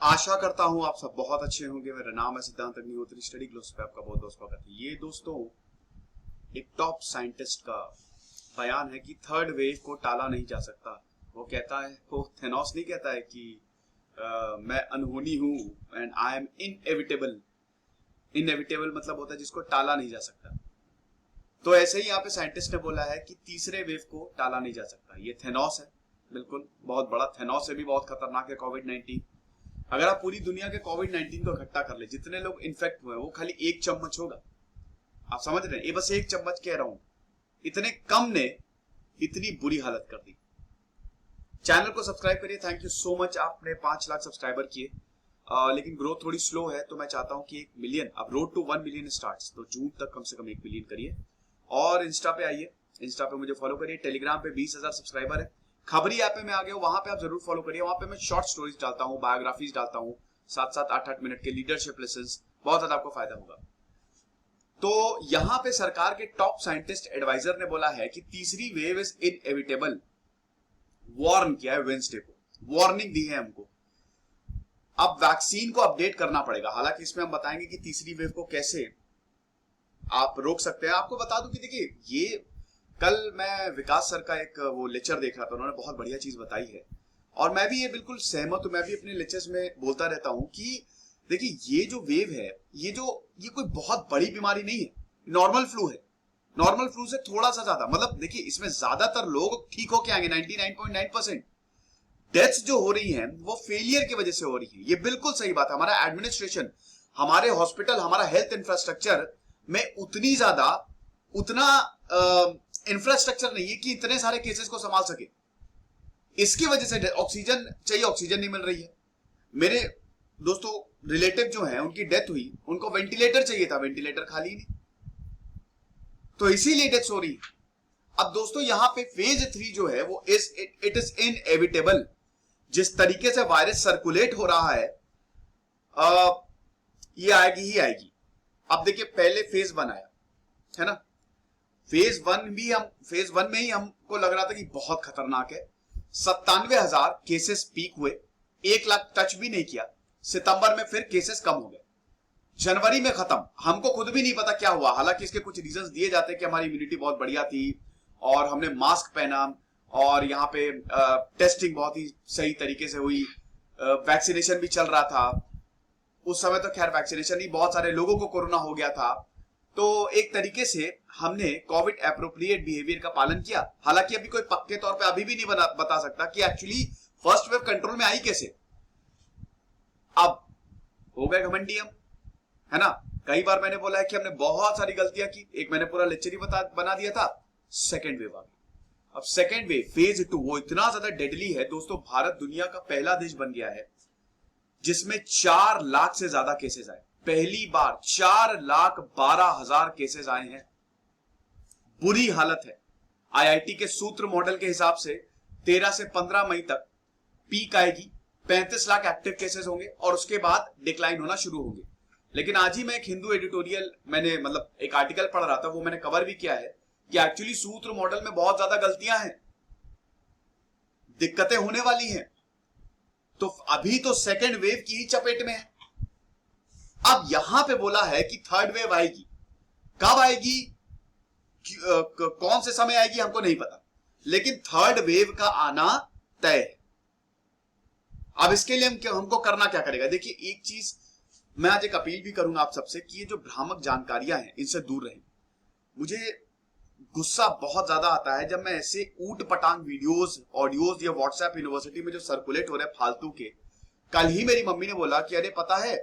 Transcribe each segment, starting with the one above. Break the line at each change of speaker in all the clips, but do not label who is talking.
आशा करता हूं आप सब बहुत अच्छे होंगे। मेरा नाम है सिद्धांत अग्निहोत्री, स्टडी ग्लोस पे आपका बहुत बहुत स्वागत है। ये दोस्तों एक टॉप साइंटिस्ट का बयान है कि थर्ड वेव को टाला नहीं जा सकता। वो कहता है, वो थेनोस नहीं कहता है कि मैं अनहोनी हूं and I am inevitable. Inevitable मतलब होता है जिसको टाला नहीं जा सकता। तो ऐसे ही यहाँ पे साइंटिस्ट ने बोला है कि तीसरे वेव को टाला नहीं जा सकता। ये थेनोस है, बिल्कुल बहुत बड़ा। थेनोस से भी बहुत खतरनाक है कोविड-19। अगर आप पूरी दुनिया के कोविड-19 को इकट्ठा कर ले, जितने लोग इन्फेक्ट हुए वो खाली एक चम्मच होगा। आप समझ रहे हैं? ये बस एक चम्मच कह रहा हूं, इतने कम ने इतनी बुरी हालत कर दी। चैनल को सब्सक्राइब करिए। Thank you so much. आपने 5 लाख सब्सक्राइबर किए, लेकिन ग्रोथ थोड़ी स्लो है, तो मैं चाहता हूं कि 1 मिलियन, अब रोड टू 1 मिलियन स्टार्ट्स, तो जून तक कम से कम 1 मिलियन करिए। और इंस्टा पे आइए, इंस्टा पे मुझे फॉलो करिए। टेलीग्राम पे 20,000 सब्सक्राइबर है। खबरी ऐप में आ गए हो, वहां पे आप जरूर फॉलो करिए। वहां पे मैं शॉर्ट स्टोरीज डालता हूँ, बायोग्राफीज डालता हूँ, 7-7, 8-8 मिनट के लीडरशिप लेसन्स। बहुत ज्यादा आपको फायदा होगा। तो यहां पे सरकार के टॉप साइंटिस्ट एडवाइजर ने बोला है कि तीसरी वेव इज इनएविटेबल। वार्न किया है, वेंसडे को वार्निंग दी है हमको। अब वैक्सीन को अपडेट करना पड़ेगा। हालांकि इसमें हम बताएंगे कि तीसरी वेव को कैसे आप रोक सकते हैं। आपको बता दूं कि देखिए, ये कल मैं विकास सर का एक वो लेक्चर देख रहा था, उन्होंने बहुत बढ़िया चीज बताई है और मैं भी ये बिल्कुल सहमत हूं। मैं भी अपने लेक्चर्स में बोलता रहता हूं कि देखिए, ये जो वेव है, ये कोई बहुत बड़ी बीमारी नहीं है, नॉर्मल फ्लू है। नॉर्मल फ्लू से थोड़ा सा ज्यादा, मतलब देखिए, इसमें ज्यादातर लोग ठीक होके आएंगे, 99.9%। डेथ्स जो हो रही हैं वो फेलियर की वजह से हो रही है। ये बिल्कुल सही बात है। हमारा एडमिनिस्ट्रेशन, हमारे हॉस्पिटल, हमारा हेल्थ इंफ्रास्ट्रक्चर में उतना इंफ्रास्ट्रक्चर नहीं है कि इतने सारे केसेस को संभाल सके। इसकी वजह से ऑक्सीजन चाहिए, ऑक्सीजन नहीं मिल रही है। मेरे दोस्तों रिलेटिव जो हैं, उनकी डेथ हुई, उनको वेंटिलेटर चाहिए था, वेंटिलेटर खाली नहीं, तो इसीलिए डेथ हो रही है। अब दोस्तों यहां पे फेज 3 जो है वो इट इज इनएविटेबल। जिस तरीके से वायरस सर्कुलेट हो रहा है, ये आएगी ही आएगी। अब देखिए, पहले फेज 1 आया है ना। फेज 1 में ही हमको लग रहा था कि बहुत खतरनाक है। 97,000 केसेस पीक हुए, 1 लाख टच भी नहीं किया। सितंबर में फिर केसेस कम हो गए, जनवरी में खत्म। हमको खुद भी नहीं पता क्या हुआ। हालांकि इसके कुछ रीजंस दिए जाते हैं कि हमारी इम्यूनिटी बहुत बढ़िया थी और हमने मास्क पहना और यहाँ पे टेस्टिंग बहुत ही सही तरीके से हुई, वैक्सीनेशन भी चल रहा था। उस समय तो खैर वैक्सीनेशन ही, बहुत सारे लोगों को कोरोना हो गया था, तो एक तरीके से हमने कोविड एप्रोप्रिएट बिहेवियर का पालन किया। हालांकि अभी कोई पक्के तौर पे अभी भी नहीं बता सकता कि एक्चुअली फर्स्ट वेव कंट्रोल में आई कैसे। अब हो गए घमंडी हम, है ना। कई बार मैंने बोला है कि हमने बहुत सारी गलतियां की। एक मैंने पूरा लेक्चर ही बना दिया था। सेकेंड वेव आ गई। अब सेकेंड वेव फेज 2 वो इतना ज्यादा डेडली है दोस्तों। भारत दुनिया का पहला देश बन गया है जिसमें 4 लाख से ज्यादा केसेस आए। पहली बार 4,12,000 केसेस आए हैं। बुरी हालत है। आईआईटी के सूत्र मॉडल के हिसाब से 13 से 15 मई तक पीक आएगी, 35 लाख एक्टिव केसेस होंगे और उसके बाद डिक्लाइन होना शुरू होंगे। लेकिन आज ही मैं एक हिंदू एडिटोरियल, मैंने मतलब एक आर्टिकल पढ़ रहा था, वो मैंने कवर भी किया है कि एक्चुअली सूत्र मॉडल में बहुत ज्यादा गलतियां हैं, दिक्कतें होने वाली हैं। तो अभी तो सेकेंड वेव की ही चपेट में है। अब यहां पे बोला है कि थर्ड वेव आएगी। कब आएगी, कौन से समय आएगी, हमको नहीं पता, लेकिन थर्ड वेव का आना तय है। अब इसके लिए हमको करना क्या करेगा। देखिए, एक चीज मैं आज एक अपील भी करूंगा आप सबसे कि ये जो भ्रामक जानकारियां हैं इनसे दूर रहें। मुझे गुस्सा बहुत ज्यादा आता है जब मैं ऐसे ऊट पटांग वीडियोस, ऑडियोज या व्हाट्सएप यूनिवर्सिटी में जो सर्कुलेट हो रहे फालतू के। कल ही मेरी मम्मी ने बोला कि अरे पता है,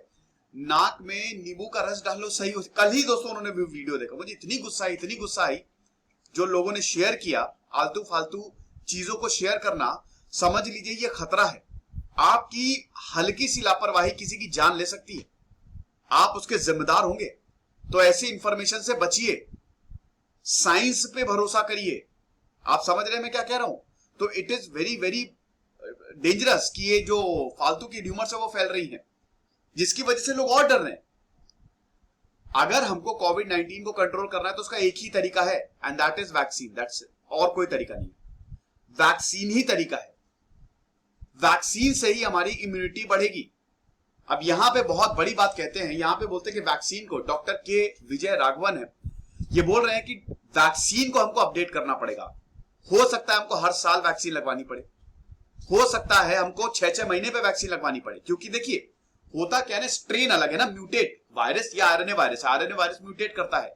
नाक में नींबू का रस डालो सही हो। कल ही दोस्तों उन्होंने वीडियो देखा, मुझे इतनी गुस्सा आई जो लोगों ने शेयर किया। आलतू फालतू चीजों को शेयर करना, समझ लीजिए ये खतरा है। आपकी हल्की सी लापरवाही किसी की जान ले सकती है, आप उसके जिम्मेदार होंगे। तो ऐसी इंफॉर्मेशन से बचिए, साइंस पे भरोसा करिए। आप समझ रहे हैं मैं क्या कह रहा हूं। तो it is very very dangerous कि ये जो फालतू की र्यूमर्स है वो फैल रही हैं, जिसकी वजह से लोग और डर रहे हैं। अगर हमको कोविड-19 को कंट्रोल करना है तो उसका एक ही तरीका है, and that is vaccine. That's it, और कोई तरीका नहीं है। वैक्सीन ही तरीका है। वैक्सीन से ही हमारी इम्यूनिटी बढ़ेगी। अब यहां पे बहुत बड़ी बात कहते हैं, यहां पे बोलते हैं कि वैक्सीन को, डॉक्टर के विजय राघवन है, ये बोल रहे हैं कि वैक्सीन को हमको अपडेट करना पड़ेगा। हो सकता है हमको हर साल वैक्सीन लगवानी पड़े, हो सकता है हमको 6-6 महीने पे वैक्सीन लगवानी पड़े, क्योंकि देखिए होता क्या है ना, स्ट्रेन अलग है ना, म्यूटेट वायरस या आरएनए वायरस म्यूटेट करता है।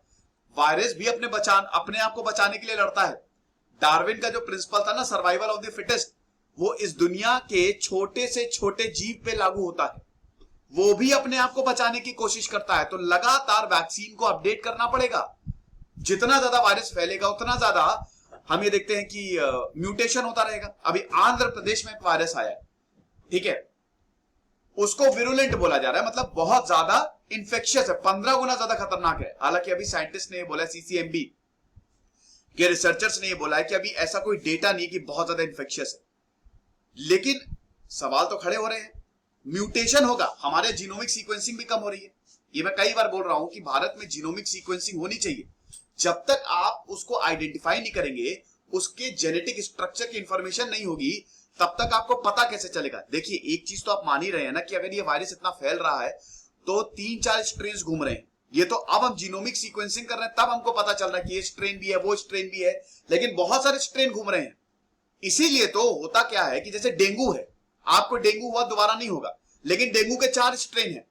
वायरस भी अपने आप को बचाने के लिए लड़ता है। डार्विन का जो प्रिंसिपल था ना, सर्वाइवल ऑफ द फिटेस्ट, वो इस दुनिया के छोटे से छोटे जीव पे लागू होता है। वो भी अपने आप को बचाने की कोशिश करता है। तो लगातार वैक्सीन को अपडेट करना पड़ेगा। जितना ज्यादा वायरस फैलेगा उतना ज्यादा हम ये देखते हैं कि म्यूटेशन होता रहेगा। अभी आंध्र प्रदेश में एक वायरस आया है, ठीक है, उसको विरुलेंट बोला जा रहा है, मतलब बहुत ज्यादा इंफेक्शियस है, 15 गुना ज्यादा खतरनाक है। हालांकि अभी साइंटिस्ट ने ये बोला, सीसीएमबी के रिसर्चर्स ने ये बोला है कि अभी ऐसा कोई डेटा नहीं कि बहुत ज्यादा इंफेक्शियस है। लेकिन सवाल तो खड़े हो रहे हैं, म्यूटेशन होगा, हमारे जीनोमिक सीक्वेंसिंग भी कम हो रही है। ये मैं कई बार बोल रहा हूं कि भारत में जीनोमिक सीक्वेंसिंग होनी चाहिए। जब तक आप उसको आइडेंटिफाई नहीं करेंगे, उसके जेनेटिक स्ट्रक्चर की इंफॉर्मेशन नहीं होगी, तब तक आपको पता कैसे चलेगा। देखिए एक चीज तो आप मान ही रहे हैं ना कि अगर ये वायरस इतना फैल रहा है तो 3-4 स्ट्रेन घूम रहे हैं। ये तो अब हम जीनोमिक सीक्वेंसिंग कर रहे हैं, तब हमको पता चल रहा है कि ये स्ट्रेन भी है, वो स्ट्रेन भी है, लेकिन बहुत सारे स्ट्रेन घूम रहे हैं। इसीलिए तो होता क्या है कि जैसे डेंगू है, आपको डेंगू हुआ दोबारा नहीं होगा, लेकिन डेंगू के 4 स्ट्रेन है,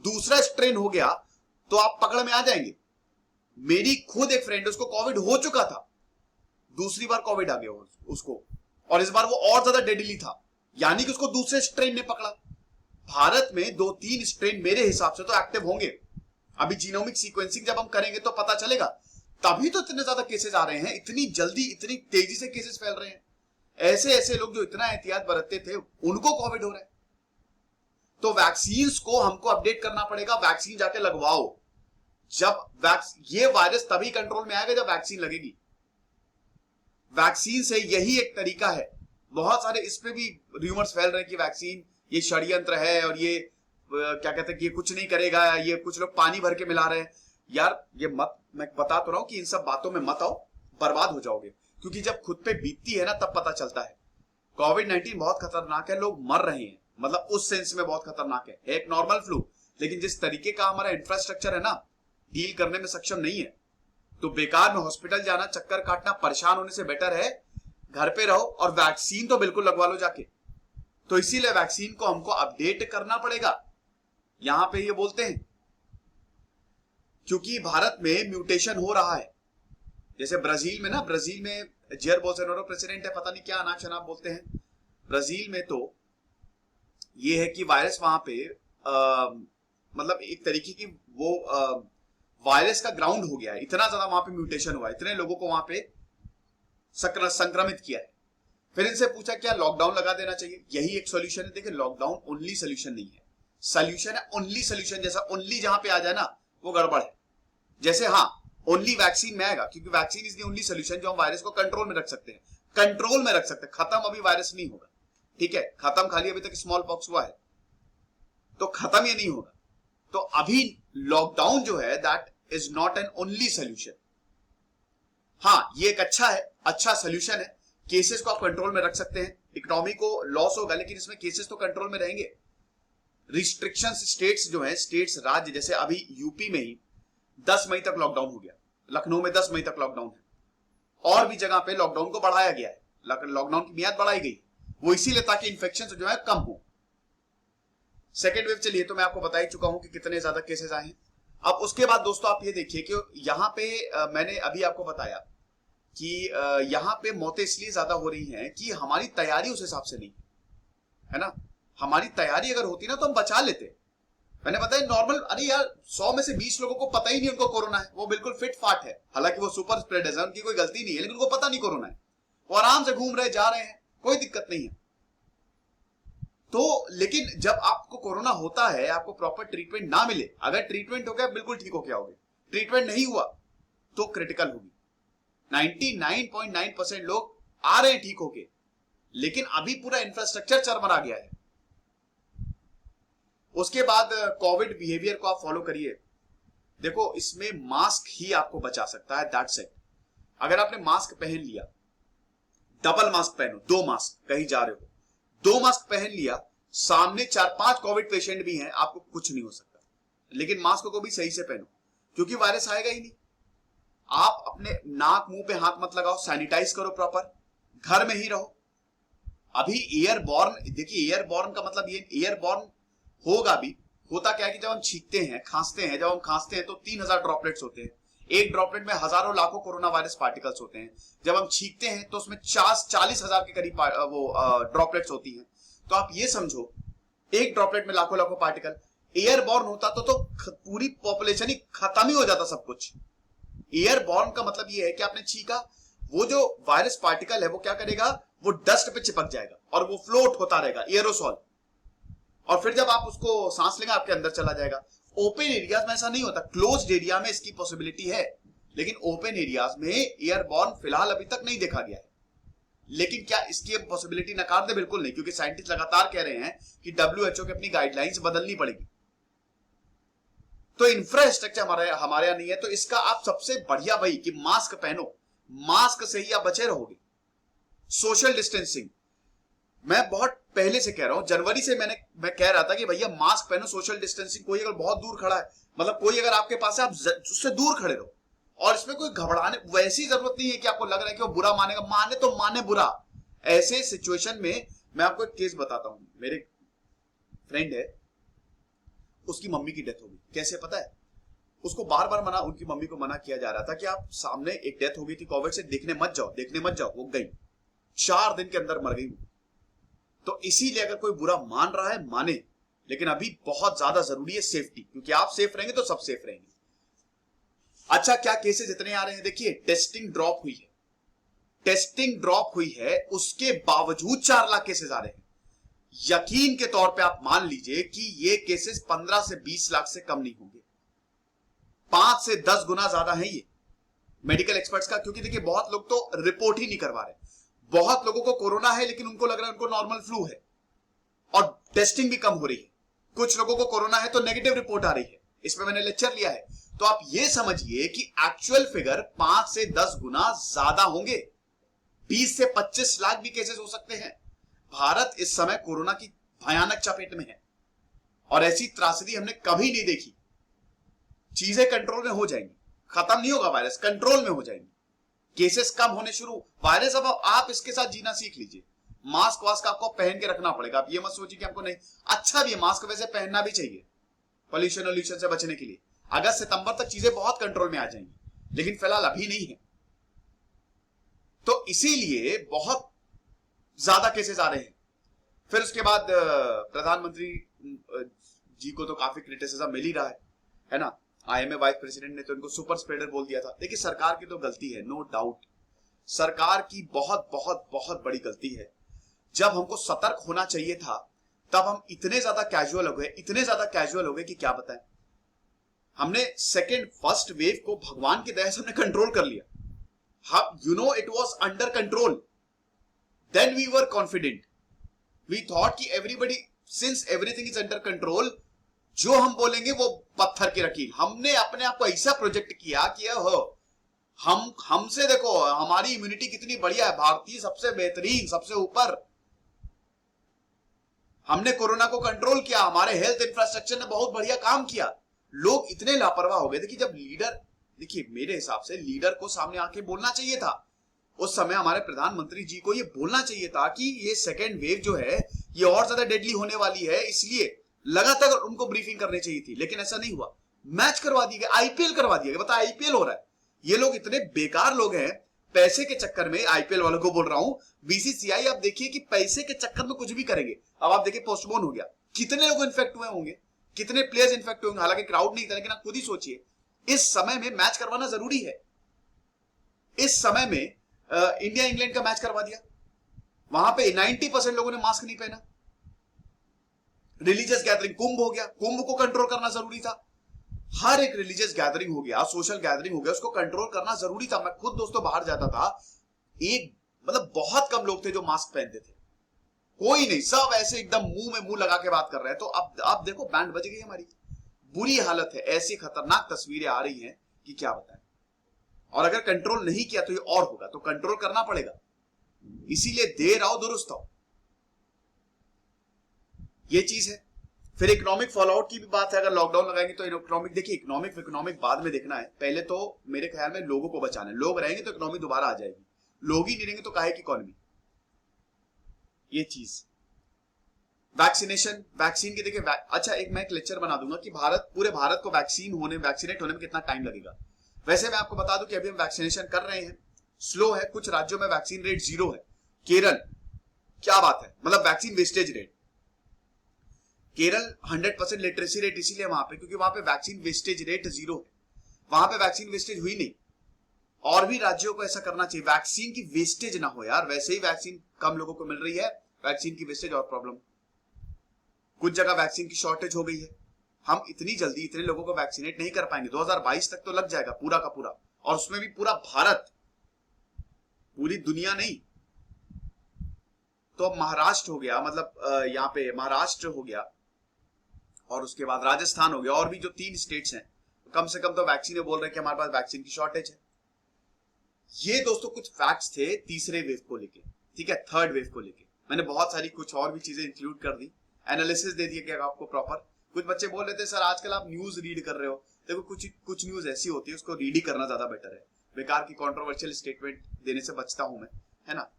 दूसरा स्ट्रेन हो गया तो आप पकड़ में आ जाएंगे। मेरी खुद एक फ्रेंड, उसको कोविड हो चुका था, दूसरी बार कोविड आ गया उसको, और इस बार वो और ज्यादा डेडली था, यानी कि उसको दूसरे स्ट्रेन ने पकड़ा। भारत में 2-3 स्ट्रेन मेरे हिसाब से तो एक्टिव होंगे। अभी जीनोमिक सीक्वेंसिंग जब हम करेंगे तो पता चलेगा, तभी तो इतने ज्यादा केसेस आ रहे हैं, इतनी जल्दी इतनी तेजी से केसेस फैल रहे हैं। ऐसे ऐसे लोग जो इतना एहतियात बरतते थे उनको कोविड हो रहा है। तो वैक्सीन को हमको अपडेट करना पड़ेगा, वैक्सीन जाके लगवाओ। जब ये वायरस तभी कंट्रोल में आएगा जब वैक्सीन लगेगी। वैक्सीन से यही एक तरीका है। बहुत सारे इस पे भी रूमर्स फैल रहे हैं कि वैक्सीन ये षड्यंत्र है और ये क्या कहते हैं कि ये कुछ नहीं करेगा, ये कुछ लोग पानी भर के मिला रहे हैं। यार ये मत, मैं बता तो रहा हूं कि इन सब बातों में मत आओ, बर्बाद हो जाओगे। क्योंकि जब खुद पे बीतती है ना तब पता चलता है। कोविड-19 बहुत खतरनाक है, लोग मर रहे हैं, मतलब उस सेंस में बहुत खतरनाक है। एक नॉर्मल फ्लू, लेकिन जिस तरीके का हमारा इंफ्रास्ट्रक्चर है ना, डील करने में सक्षम नहीं है। तो बेकार में हॉस्पिटल जाना, चक्कर काटना, परेशान होने से बेटर है घर पे रहो और वैक्सीन तो बिल्कुल लगवा लो जाके। तो इसीलिए वैक्सीन को हमको अपडेट करना पड़ेगा, यहां पे ये बोलते हैं, क्योंकि भारत में म्यूटेशन हो रहा है। जैसे ब्राजील में ना, ब्राजील में जेयर बोल्सोनारो प्रेसिडेंट है, पता नहीं क्या अनाप शनाप बोलते हैं ब्राजील में। तो ये है कि वायरस वहां पे मतलब एक तरीके की वो वायरस का ग्राउंड हो गया है, इतना ज्यादा वहां पे म्यूटेशन हुआ है, इतने लोगों को वहां पे संक्रमित किया है। फिर इनसे पूछा क्या लॉकडाउन लगा देना चाहिए, यही एक सोल्यूशन है। देखिए लॉकडाउन ओनली सोल्यूशन नहीं है, सोल्यूशन है ओनली सोल्यूशन। जैसा ओनली जहां पे आ जाए ना वो गड़बड़ है। जैसे हाँ ओनली वैक्सीन में आएगा, क्योंकि vaccine is the only solution जो हम वायरस को कंट्रोल में रख सकते हैं, कंट्रोल में रख सकते हैं। खत्म अभी वायरस नहीं होगा, ठीक है, खत्म खाली अभी तक स्मॉल पॉक्स हुआ है, तो खत्म ये नहीं होगा। तो अभी लॉकडाउन जो है that is not an only solution. हाँ ये एक अच्छा सोल्यूशन है, केसेस को आप कंट्रोल में रख सकते हैं, इकोनॉमी को लॉस होगा लेकिन इसमें केसेस तो कंट्रोल में रहेंगे। रिस्ट्रिक्शंस स्टेट्स जो है, स्टेट्स राज्य, जैसे अभी यूपी में ही 10 मई तक लॉकडाउन हो गया, लखनऊ में 10 मई तक लॉकडाउन है, और भी जगह पे लॉकडाउन को बढ़ाया गया है, लॉकडाउन की मियाद बढ़ाई गई, वो इसीलिए ताकि इन्फेक्शन जो है कम हो। सेकेंड वेव चलिए तो मैं आपको बता ही चुका हूं कि कितने ज्यादा केसेस आए हैं। अब उसके बाद दोस्तों आप ये देखिए कि यहाँ पे मैंने अभी आपको बताया कि यहाँ पे मौतें इसलिए ज्यादा हो रही हैं कि हमारी तैयारी उस हिसाब से नहीं है ना। हमारी तैयारी अगर होती ना तो हम बचा लेते। मैंने बताया नॉर्मल, अरे यार 100 में से 20 लोगों को पता ही नहीं उनको कोरोना है, वो बिल्कुल फिट फाट है, हालांकि वो सुपर स्प्रेडर्स है, उनकी कोई गलती नहीं है, लेकिन उनको पता नहीं कोरोना है, वो आराम से घूम रहे जा रहे हैं, कोई दिक्कत नहीं है। तो लेकिन जब आपको कोरोना होता है, आपको प्रॉपर ट्रीटमेंट ना मिले, अगर ट्रीटमेंट हो गया बिल्कुल ठीक हो गया होगे, ट्रीटमेंट नहीं हुआ तो क्रिटिकल होगी। 99.9% लोग आ रहे हैं ठीक होके, लेकिन अभी पूरा इंफ्रास्ट्रक्चर चरमरा गया है। उसके बाद कोविड बिहेवियर को आप फॉलो करिए। देखो इसमें मास्क ही आपको बचा सकता है, दैट्स इट। अगर आपने मास्क पहन लिया, डबल मास्क पहनो, 2 मास्क, कहीं जा रहे हो 2 मास्क पहन लिया, सामने 4-5 कोविड पेशेंट भी हैं, आपको कुछ नहीं हो सकता। लेकिन मास्क को भी सही से पहनो, क्योंकि वायरस आएगा ही नहीं। आप अपने नाक मुंह पे हाथ मत लगाओ, सैनिटाइज करो प्रॉपर, घर में ही रहो। अभी एयरबॉर्न, देखिए एयरबॉर्न का मतलब ये एयरबॉर्न होगा भी, होता क्या है कि जब हम छींकते हैं, खांसते हैं, जब हम खांसते हैं तो 3000 ड्रॉपलेट्स होते हैं। एक ड्रॉपलेट में हजारों लाखों कोरोना वायरस पार्टिकल्स होते हैं। जब हम छींकते हैं तो उसमें 40,000 के करीब वो ड्रॉपलेट्स होती हैं। तो आप ये समझो, एक ड्रॉपलेट में लाखों लाखों पार्टिकल। एयरबॉर्न होता तो पूरी पॉपुलेशन ही खत्म ही हो जाता, सब कुछ। एयरबॉर्न का मतलब ये है कि आपने छींका, वो जो वायरस पार्टिकल है वो क्या करेगा, वो डस्ट पे चिपक जाएगा और वो फ्लोट होता रहेगा, एरोसॉल। और फिर जब आप उसको सांस लेंगे आपके अंदर चला जाएगा। ओपन एरियाज में ऐसा नहीं होता, क्लोज्ड एरिया में इसकी पॉसिबिलिटी है, लेकिन ओपन एरियाज में एयरबॉर्न फिलहाल अभी तक नहीं देखा गया है। लेकिन क्या इसकी पॉसिबिलिटी नकार दे? बिल्कुल नहीं, क्योंकि साइंटिस्ट लगातार कह रहे हैं कि WHO की अपनी गाइडलाइंस बदलनी पड़ेगी। तो इंफ्रास्ट्रक्चर हमारे यहां नहीं है, तो इसका आप सबसे बढ़िया भाई कि मास्क पहनो, मास्क से ही आप बचे रहोगे। सोशल डिस्टेंसिंग मैं बहुत पहले से कह रहा हूं, जनवरी से मैं कह रहा था कि भैया मास्क पहनो, सोशल डिस्टेंसिंग। कोई अगर बहुत दूर खड़ा है, मतलब कोई अगर आपके पास है, आप उससे दूर खड़े रहो। और इसमें कोई घबराने वैसी जरूरत नहीं है कि आपको लग रहा है कि वो बुरा मानेगा, माने तो माने बुरा। ऐसे सिचुएशन में मैं आपको एक केस बताता हूं। मेरे फ्रेंड है, उसकी मम्मी की डेथ हो गई। कैसे पता है? उसको बार बार उनकी मम्मी को मना किया जा रहा था कि आप सामने एक डेथ हो गई थी कोविड से, देखने मत जाओ। वो गई, 4 दिन के अंदर मर गई। तो इसीलिए अगर कोई बुरा मान रहा है, माने, लेकिन अभी बहुत ज्यादा जरूरी है सेफ्टी, क्योंकि आप सेफ रहेंगे तो सब सेफ रहेंगे। अच्छा, क्या केसेस इतने आ रहे हैं? देखिए, टेस्टिंग ड्रॉप हुई है, उसके बावजूद 4 लाख केसेस आ रहे हैं। यकीन के तौर पे आप मान लीजिए कि ये केसेस 15 से 20 लाख से कम नहीं होंगे। 5 से 10 गुना ज्यादा है ये मेडिकल एक्सपर्ट्स का, क्योंकि देखिए बहुत लोग तो रिपोर्ट ही नहीं करवा रहे। बहुत लोगों को कोरोना है लेकिन उनको लग रहा है उनको नॉर्मल फ्लू है, और टेस्टिंग भी कम हो रही है। कुछ लोगों को कोरोना है तो नेगेटिव रिपोर्ट आ रही है। इस पे मैंने लेक्चर लिया है। तो आप ये समझिए कि एक्चुअल फिगर 5 से 10 गुना ज्यादा होंगे। 20 से 25 लाख भी केसेस हो सकते हैं। भारत इस समय कोरोना की भयानक चपेट में है, और ऐसी त्रासदी हमने कभी नहीं देखी। चीजें कंट्रोल में हो जाएंगी, खत्म नहीं होगा वायरस, कंट्रोल में हो जाएंगी, केसेस कम होने शुरू। वायरस अब आप इसके साथ जीना सीख लीजिए। मास्क वास्क आपको पहन के रखना पड़ेगा। आप ये मत सोचिए कि हमको नहीं, अच्छा भी है मास्क, वैसे पहनना भी चाहिए पोल्यूशन से बचने के लिए। अगस्त सितंबर तक चीजें बहुत कंट्रोल में आ जाएंगी, लेकिन फिलहाल अभी नहीं है। तो इसीलिए बहुत ज्यादा केसेस आ रहे हैं। फिर उसके बाद प्रधानमंत्री जी को तो काफी क्रिटिसिज्म मिल ही रहा है ना। IMA वाइस प्रेसिडेंट ने तो इनको सुपर स्प्रेडर बोल दिया था। देखिए, सरकार की तो गलती है, नो डाउट, सरकार की बहुत बहुत बहुत बड़ी गलती है। जब हमको सतर्क होना चाहिए था, तब हम इतने ज्यादा कैजुअल हो गए कि क्या बताएं। हमने फर्स्ट वेव को भगवान की दया से हमने कंट्रोल कर लिया। It was under control, then we were confident, we thought कि everybody, since everything is under control, जो हम बोलेंगे वो पत्थर की लकीर। हमने अपने आप को ऐसा प्रोजेक्ट किया कि हमसे देखो हमारी इम्यूनिटी कितनी बढ़िया है, भारतीय सबसे बेहतरीन, सबसे ऊपर। हमने कोरोना को कंट्रोल किया, हमारे हेल्थ इंफ्रास्ट्रक्चर ने बहुत बढ़िया काम किया। लोग इतने लापरवाह हो गए थे कि जब लीडर, देखिए मेरे हिसाब से लीडर को सामने आके बोलना चाहिए था। उस समय हमारे प्रधानमंत्री जी को ये बोलना चाहिए था कि ये सेकेंड वेव जो है ये और ज्यादा डेडली होने वाली है, इसलिए लगातार उनको ब्रीफिंग करनी चाहिए थी। लेकिन ऐसा नहीं हुआ, मैच करवा दिया गया, IPL करवा दिया गया। बता, IPL हो रहा है। ये लोग इतने बेकार लोग हैं, पैसे के चक्कर में, IPL वालों को बोल रहा हूं, BCCI आप देखिए कि पैसे के चक्कर में कुछ भी करेंगे। अब आप देखिए पोस्टपोन हो गया, कितने लोग इन्फेक्ट हुए होंगे, कितने प्लेयर्स इन्फेक्ट होंगे। हालांकि क्राउड नहीं था, लेकिन आप खुद ही सोचिए, इस समय में मैच करवाना जरूरी है। इस समय में इंडिया इंग्लैंड का मैच करवा दिया, वहां पे 90% लोगों ने मास्क नहीं पहना। रिलीजियस गैदरिंग, कुंभ हो गया, कुंभ को कंट्रोल करना जरूरी था। हर एक रिलीजियस गैदरिंग हो गया, सोशल गैदरिंग हो गया, उसको कंट्रोल करना जरूरी था। मैं खुद दोस्तों बाहर जाता था, मतलब बहुत कम लोग थे जो मास्क पहनते थे, कोई नहीं, सब ऐसे एकदम मुंह में मुंह लगा के बात कर रहे हैं। तो अब देखो बैंड बज गई हमारी, बुरी हालत है, ऐसी खतरनाक तस्वीरें आ रही हैं कि क्या बताएं। और अगर कंट्रोल नहीं किया तो ये और होगा, तो कंट्रोल करना पड़ेगा। इसीलिए देर आओ दुरुस्त आओ। ये चीज है। फिर इकोनॉमिक फॉलोआउट की भी बात है, अगर लॉकडाउन लगाएंगे तो इकोनॉमिक, देखिए इकोनॉमिक बाद में देखना है, पहले तो मेरे ख्याल में लोगों को बचाना है। लोग रहेंगे तो इकोनॉमी दोबारा आ जाएगी, लोग ही नहीं रहेंगे तो काहे की इकोनॉमी। ये चीज वैक्सीनेशन, वैक्सीन की देखिए अच्छा एक मैं एक लेक्चर बना दूंगा कि पूरे भारत को वैक्सीनेट होने में कितना टाइम लगेगा। वैसे मैं आपको बता दूं कि अभी हम वैक्सीनेशन कर रहे हैं, स्लो है, कुछ राज्यों में वैक्सीन रेट 0 है। केरल, क्या बात है, मतलब vaccine wastage rate, Kerala 100% literacy rate इसीलिए वहां पे क्योंकि वहां पे वैक्सीन वेस्टेज रेट 0 है, वहां पे वैक्सीन वेस्टेज हुई नहीं। और भी राज्यों को ऐसा करना चाहिए, वैक्सीन की वेस्टेज ना हो यार, वैसे ही वैक्सीन कम लोगों को मिल रही है, वैक्सीन की वेस्टेज और प्रॉब्लम। कुछ जगह वैक्सीन की शॉर्टेज हो गई है, हम इतनी जल्दी इतने लोगों को वैक्सीनेट नहीं कर पाएंगे, 2022 तक तो लग जाएगा पूरा का पूरा, और उसमें भी पूरा भारत, पूरी दुनिया नहीं। तो अब महाराष्ट्र हो गया, मतलब यहाँ पे महाराष्ट्र हो गया, और उसके बाद राजस्थान हो गया, और भी जो 3 स्टेट्स हैं कम से कम तो वैक्सीन बोल रहे हैं कि हमारे पास वैक्सीन की शॉर्टेज है। ये दोस्तों कुछ फैक्ट्स थे तीसरे वेव को लेके, ठीक है, थर्ड वेव को लेके। मैंने बहुत सारी कुछ और भी चीजें इंक्लूड कर दी, एनालिसिस दे दिया कि आपको प्रॉपर। कुछ बच्चे बोल रहे थे सर आजकल आप न्यूज रीड कर रहे हो, देखो कुछ न्यूज ऐसी होती है उसको रीड ही करना ज्यादा बेटर है, बेकार की कंट्रोवर्शियल स्टेटमेंट देने से बचता हूं मैं, है ना।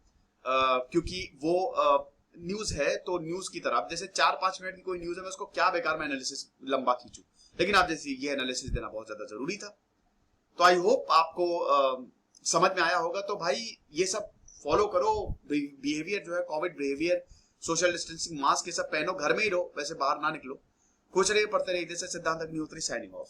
क्योंकि वो न्यूज है तो न्यूज की तरफ, जैसे 4-5 मिनट की कोई न्यूज है, मैं उसको क्या बेकार में एनालिसिस लंबा खींचू, लेकिन आप जैसे ये एनालिसिस देना बहुत ज्यादा जरूरी था। तो आई होप आपको समझ में आया होगा। तो भाई ये सब फॉलो करो, बिहेवियर जो है, Covid behaviour, social distancing, mask, ये सब पहनो, घर में ही रहो, वैसे बाहर ना निकलो। खुश रहिए, पढ़ते रहिए। जैसे सिद्धांत अग्निहोत्री साइनिंग ऑफ।